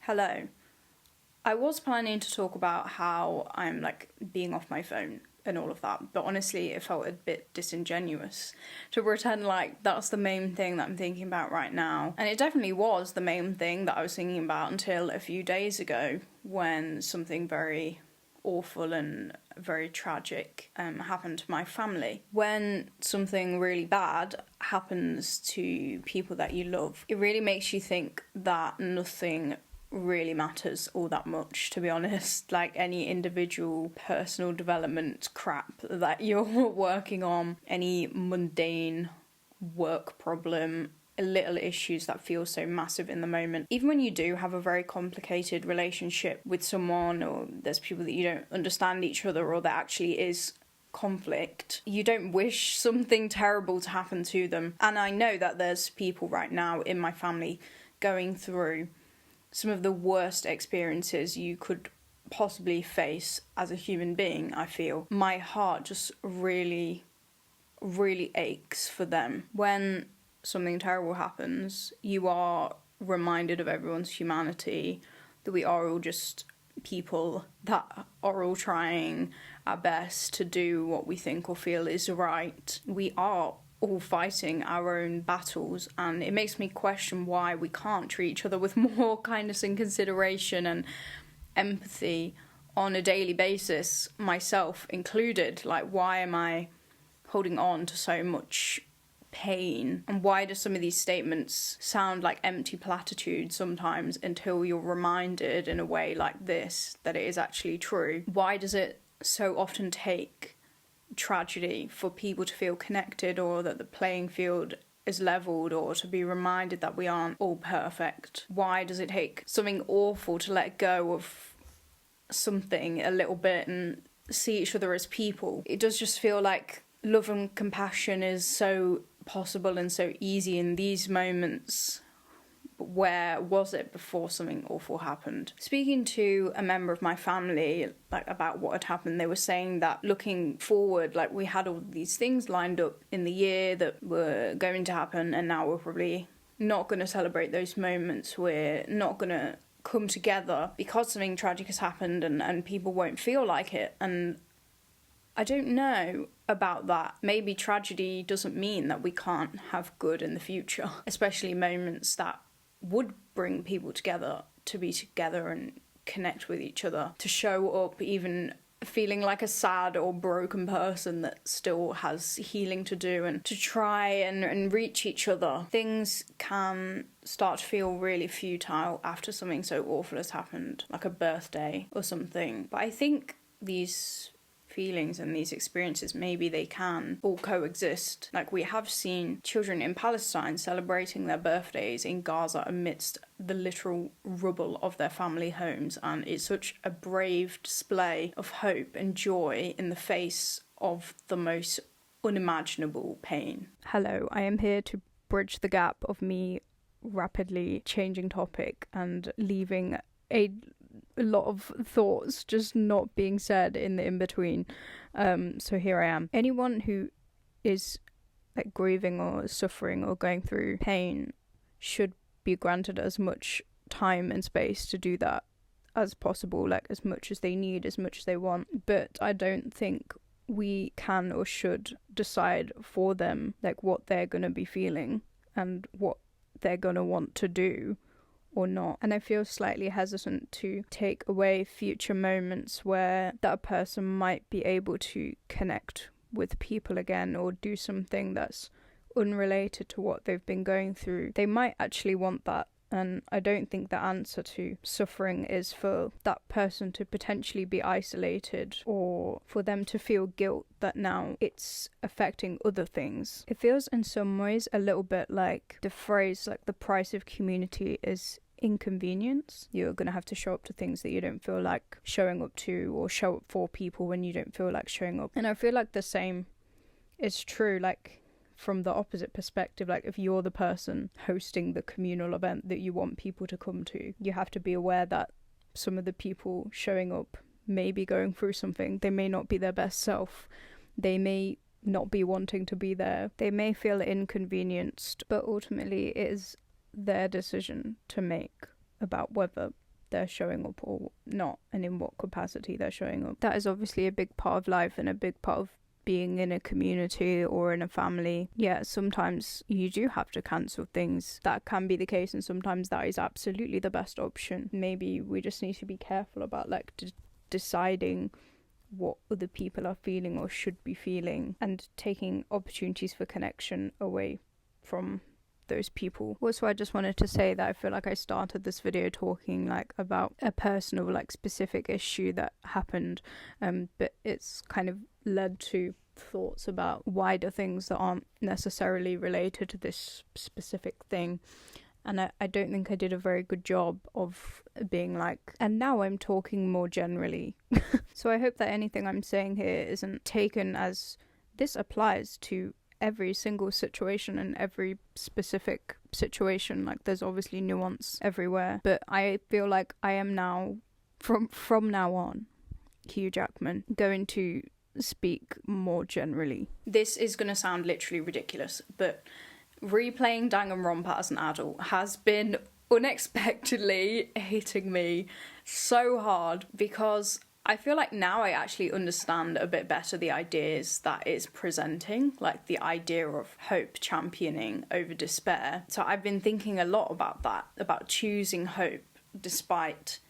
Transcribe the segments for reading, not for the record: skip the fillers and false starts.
Hello. I was planning to talk about how I'm being off my phone and all of that, but honestly it felt a bit disingenuous to pretend like that's the main thing that I'm thinking about right now. And it definitely was the main thing that I was thinking about until a few days ago when something very awful and very tragic happened to my family. When something really bad happens to people that you love, it really makes you think that nothing really matters all that much, to be honest. Like any individual personal development crap that you're working on, any mundane work problem, little issues that feel so massive in the moment. Even when you do have a very complicated relationship with someone, or there's people that you don't understand each other, or there actually is conflict, you don't wish something terrible to happen to them. And I know that there's people right now in my family going through some of the worst experiences you could possibly face as a human being. I feel my heart just really aches for them. When something terrible happens, you are reminded of everyone's humanity, that we are all just people that are all trying our best to do what we think or feel is right. We are all fighting our own battles, and it makes me question why we can't treat each other with more kindness and consideration and empathy on a daily basis, myself included. Like, why am I holding on to so much pain, and why do some of these statements sound like empty platitudes sometimes until you're reminded in a way like this that it is actually true? Why does it so often take tragedy for people to feel connected, or that the playing field is leveled, or to be reminded that we aren't all perfect? Why does it take something awful to let go of something a little bit and see each other as people? It does just feel like love and compassion is so possible and so easy in these moments. But where was it before something awful happened? Speaking to a member of my family, about what had happened, they were saying that looking forward, we had all these things lined up in the year that were going to happen, and now we're probably not going to celebrate those moments. We're not going to come together because something tragic has happened, and people won't feel like it. And I don't know about that. Maybe tragedy doesn't mean that we can't have good in the future, especially moments that would bring people together, to be together and connect with each other, to show up even feeling like a sad or broken person that still has healing to do, and to try and reach each other. Things can start to feel really futile after something so awful has happened, like a birthday or something. But I think these feelings and these experiences, maybe they can all coexist. We have seen children in Palestine celebrating their birthdays in Gaza amidst the literal rubble of their family homes, and it's such a brave display of hope and joy in the face of the most unimaginable pain. Hello, I am here to bridge the gap of me rapidly changing topic and leaving a lot of thoughts just not being said in the in-between. So here I am. Anyone who is grieving or suffering or going through pain should be granted as much time and space to do that as possible, as much as they need, as much as they want. But I don't think we can or should decide for them what they're going to be feeling and what they're going to want to do or not. And I feel slightly hesitant to take away future moments where that person might be able to connect with people again, or do something that's unrelated to what they've been going through. They might actually want that, and I don't think the answer to suffering is for that person to potentially be isolated, or for them to feel guilt that now it's affecting other things. It feels in some ways a little bit like the phrase, the price of community is inconvenience. You're going to have to show up to things that you don't feel like showing up to, or show up for people when you don't feel like showing up. And I feel like the same is true from the opposite perspective. If you're the person hosting the communal event that you want people to come to, you have to be aware that some of the people showing up may be going through something. They may not be their best self. They may not be wanting to be there. They may feel inconvenienced, but ultimately it is their decision to make about whether they're showing up or not, and in what capacity they're showing up. That is obviously a big part of life and a big part of being in a community or in a family. Yeah, sometimes you do have to cancel things. That can be the case, and sometimes that is absolutely the best option. Maybe we just need to be careful about like deciding what other people are feeling or should be feeling, and taking opportunities for connection away from those people. Also, I just wanted to say that I feel like I started this video talking like about a personal, like specific issue that happened, but it's kind of led to thoughts about wider things that aren't necessarily related to this specific thing. And I don't think I did a very good job of being like, and now I'm talking more generally. So I hope that anything I'm saying here isn't taken as this applies to every single situation and every specific situation. Like, there's obviously nuance everywhere, but I feel like I am now, from now on, Hugh Jackman, going to speak more generally. This is going to sound literally ridiculous, but replaying Danganronpa as an adult has been unexpectedly hitting me so hard, because I feel like now I actually understand a bit better the ideas that it's presenting, like the idea of hope championing over despair. So I've been thinking a lot about that, about choosing hope despite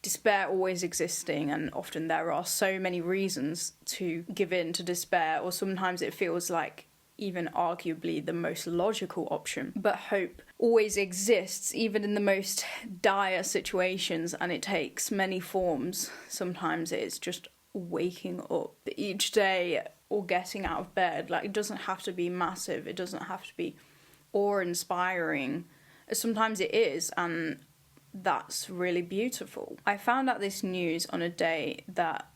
despair always existing, and often there are so many reasons to give in to despair, or sometimes it feels like even arguably the most logical option. But hope always exists, even in the most dire situations, and it takes many forms. Sometimes it's just waking up each day or getting out of bed. Like, it doesn't have to be massive, it doesn't have to be awe-inspiring. Sometimes it is, and that's really beautiful. I found out this news on a day that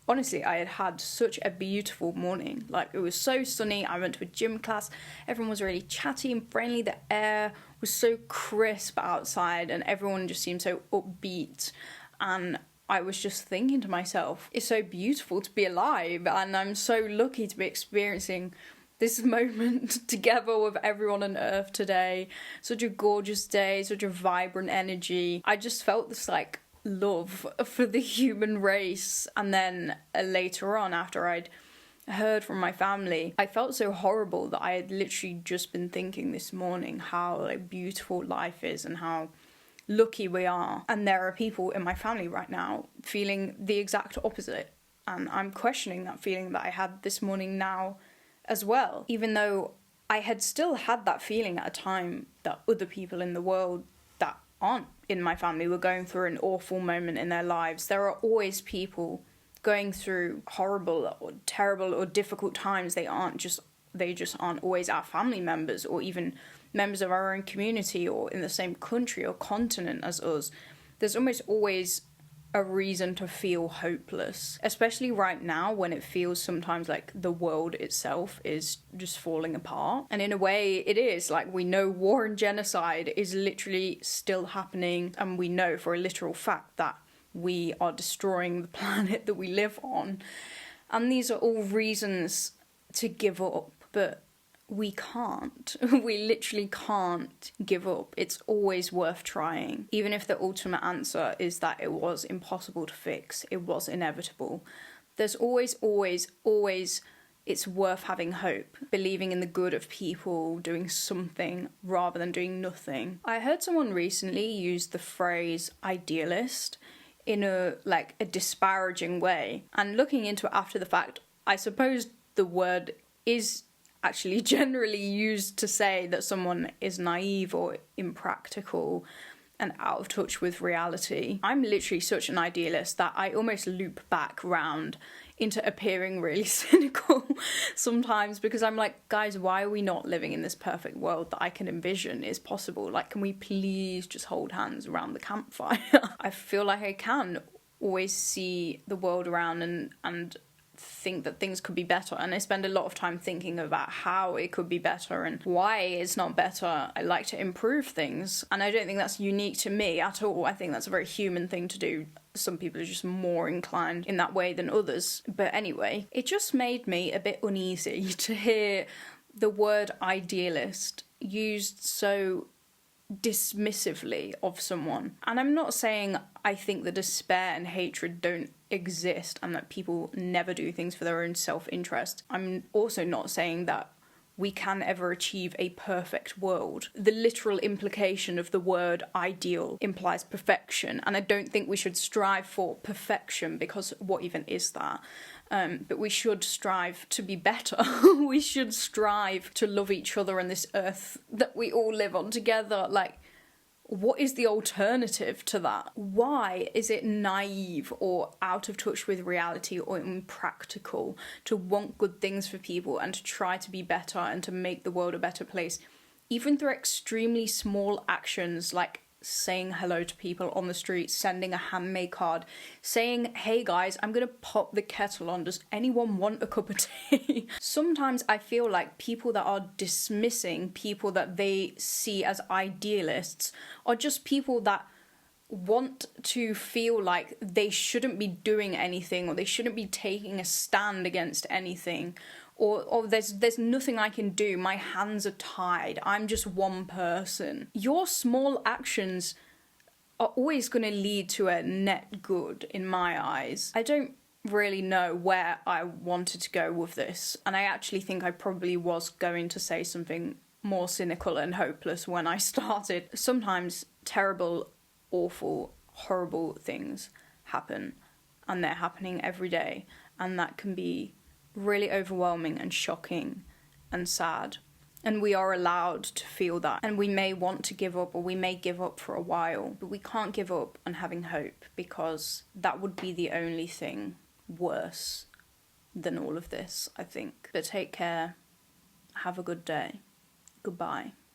honestly, I had had such a beautiful morning. Like, it was so sunny. I went to a gym class. Everyone was really chatty and friendly. The air was so crisp outside, and everyone just seemed so upbeat. And I was just thinking to myself, it's so beautiful to be alive, and I'm so lucky to be experiencing this moment together with everyone on Earth today. Such a gorgeous day, such a vibrant energy. I just felt this, like, love for the human race. And then later on, after I'd heard from my family, I felt so horrible that I had literally just been thinking this morning how like beautiful life is and how lucky we are. And there are people in my family right now feeling the exact opposite, and I'm questioning that feeling that I had this morning now as well, even though I had still had that feeling at a time that other people in the world that aren't in my family were going through an awful moment in their lives. There are always people going through horrible or terrible or difficult times. They just aren't always our family members, or even members of our own community, or in the same country or continent as us. There's almost always a reason to feel hopeless, especially right now when it feels sometimes like the world itself is just falling apart. And in a way it is. Like, we know war and genocide is literally still happening, and we know for a literal fact that we are destroying the planet that we live on, and these are all reasons to give up. But we can't. We literally can't give up. It's always worth trying. Even if the ultimate answer is that it was impossible to fix, it was inevitable. There's always, it's worth having hope, believing in the good of people, doing something rather than doing nothing. I heard someone recently use the phrase idealist in a disparaging way. And looking into it after the fact, I suppose the word is actually generally used to say that someone is naive or impractical and out of touch with reality. I'm literally such an idealist that I almost loop back round into appearing really cynical sometimes, because I'm like, guys, why are we not living in this perfect world that I can envision is possible? Like, can we please just hold hands around the campfire? I feel like I can always see the world around and think that things could be better, and I spend a lot of time thinking about how it could be better and why it's not better. I like to improve things, and I don't think that's unique to me at all. I think that's a very human thing to do. Some people are just more inclined in that way than others. But anyway, it just made me a bit uneasy to hear the word idealist used so dismissively of someone. And I'm not saying I think that despair and hatred don't exist and that people never do things for their own self-interest. I'm also not saying that we can ever achieve a perfect world. The literal implication of the word ideal implies perfection, and I don't think we should strive for perfection, because what even is that? But we should strive to be better. We should strive to love each other and this earth that we all live on together. Like, what is the alternative to that? Why is it naive or out of touch with reality or impractical to want good things for people and to try to be better and to make the world a better place, even through extremely small actions like saying hello to people on the street, sending a handmade card, saying, hey guys, I'm gonna pop the kettle on, does anyone want a cup of tea? Sometimes I feel like people that are dismissing people that they see as idealists are just people that want to feel like they shouldn't be doing anything, or they shouldn't be taking a stand against anything, or there's nothing I can do, my hands are tied, I'm just one person. Your small actions are always going to lead to a net good in my eyes. I don't really know where I wanted to go with this, and I actually think I probably was going to say something more cynical and hopeless when I started. Sometimes terrible, awful, horrible things happen, and they're happening every day, and that can be really overwhelming and shocking and sad, and we are allowed to feel that, and we may want to give up, or we may give up for a while, but we can't give up on having hope, because that would be the only thing worse than all of this, I think. But take care, have a good day, goodbye.